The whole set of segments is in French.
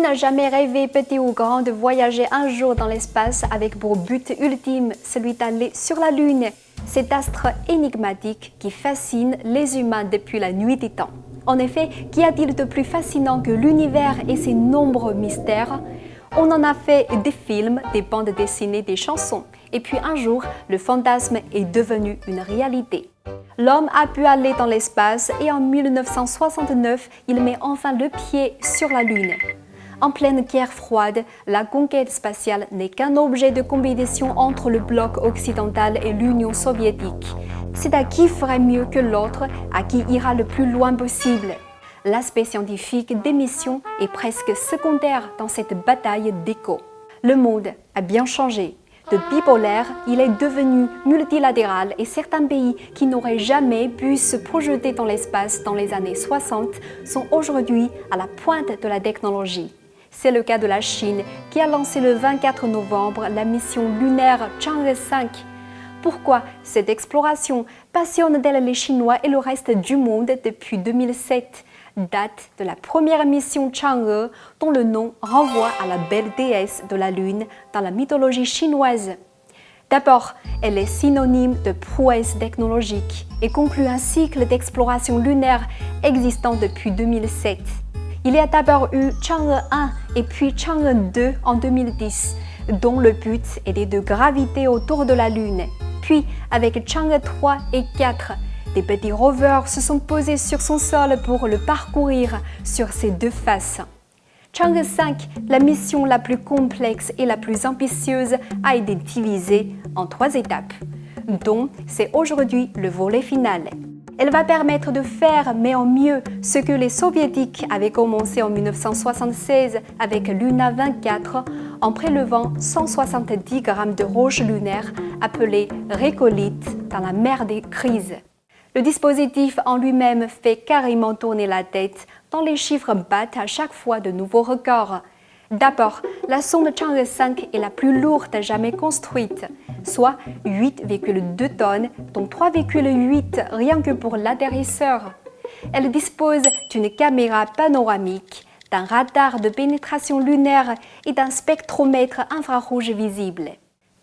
n'a jamais rêvé, petit ou grand, de voyager un jour dans l'espace avec pour but ultime celui d'aller sur la Lune, cet astre énigmatique qui fascine les humains depuis la nuit des temps. En effet, qu'y a-t-il de plus fascinant que l'univers et ses nombreux mystères? On en a fait des films, des bandes dessinées, des chansons. Et puis un jour, le fantasme est devenu une réalité. L'homme a pu aller dans l'espace et en 1969, il met enfin le pied sur la Lune. En pleine guerre froide, la conquête spatiale n'est qu'un objet de compétition entre le bloc occidental et l'Union soviétique. C'est à qui ferait mieux que l'autre, à qui ira le plus loin possible. L'aspect scientifique des missions est presque secondaire dans cette bataille d'écho. Le monde a bien changé. De bipolaire, il est devenu multilatéral et certains pays qui n'auraient jamais pu se projeter dans l'espace dans les années 60 sont aujourd'hui à la pointe de la technologie. C'est le cas de la Chine qui a lancé le 24 novembre la mission lunaire Chang'e 5. Pourquoi cette exploration passionne-t-elle les Chinois et le reste du monde depuis 2007, date de la première mission Chang'e dont le nom renvoie à la belle déesse de la Lune dans la mythologie chinoise. D'abord, elle est synonyme de prouesse technologique et conclut un cycle d'exploration lunaire existant depuis 2007. Il y a d'abord eu Chang'e 1 et puis Chang'e 2 en 2010, dont le but était de graviter autour de la Lune. Puis, avec Chang'e 3 et 4, des petits rovers se sont posés sur son sol pour le parcourir sur ses deux faces. Chang'e 5, la mission la plus complexe et la plus ambitieuse, a été divisée en 3 étapes, dont c'est aujourd'hui le volet final. Elle va permettre de faire, mais en mieux, ce que les soviétiques avaient commencé en 1976 avec Luna 24 en prélevant 170 grammes de roches lunaires appelées régolithes dans la mer des crises. Le dispositif en lui-même fait carrément tourner la tête, tant les chiffres battent à chaque fois de nouveaux records. D'abord, la sonde Chang'e 5 est la plus lourde jamais construite, soit 8,2 tonnes, dont 3,8 rien que pour l'atterrisseur. Elle dispose d'une caméra panoramique, d'un radar de pénétration lunaire et d'un spectromètre infrarouge visible.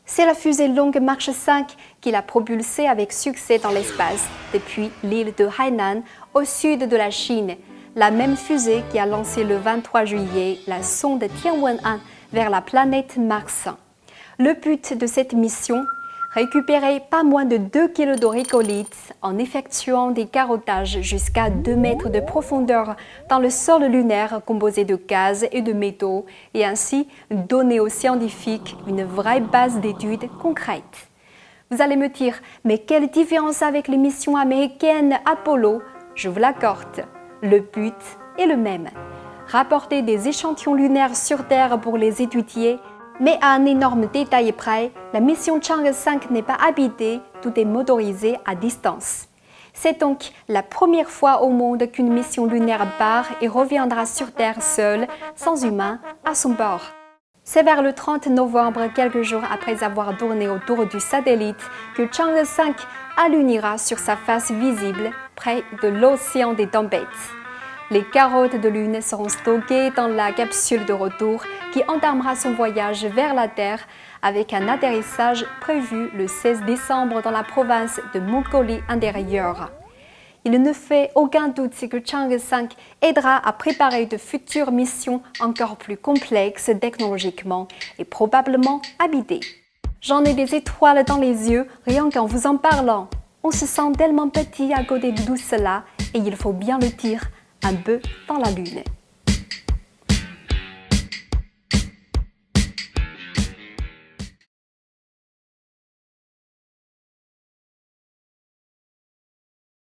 C'est la fusée Longue Marche 5 qui l'a propulsée avec succès dans l'espace depuis l'île de Hainan au sud de la Chine, la même fusée qui a lancé le 23 juillet la sonde Tianwen-1 vers la planète Mars. Le but de cette mission, récupérer pas moins de 2 kg de régolithes en effectuant des carottages jusqu'à 2 mètres de profondeur dans le sol lunaire composé de gaz et de métaux et ainsi donner aux scientifiques une vraie base d'études concrètes. Vous allez me dire, mais quelle différence avec les missions américaines Apollo? Je vous l'accorde. Le but est le même, rapporter des échantillons lunaires sur Terre pour les étudier, mais à un énorme détail près, la mission Chang'e 5 n'est pas habitée, tout est motorisé à distance. C'est donc la première fois au monde qu'une mission lunaire part et reviendra sur Terre seule, sans humain, à son bord. C'est vers le 30 novembre, quelques jours après avoir tourné autour du satellite, que Chang'e 5 allunira sur sa face visible, près de l'océan des tempêtes. Les carottes de lune seront stockées dans la capsule de retour qui entamera son voyage vers la Terre avec un atterrissage prévu le 16 décembre dans la province de Mongolie intérieure. Il ne fait aucun doute que Chang'e 5 aidera à préparer de futures missions encore plus complexes technologiquement et probablement habitées. J'en ai des étoiles dans les yeux rien qu'en vous en parlant. On se sent tellement petit à côté de tout cela et il faut bien le dire, un peu dans la lune.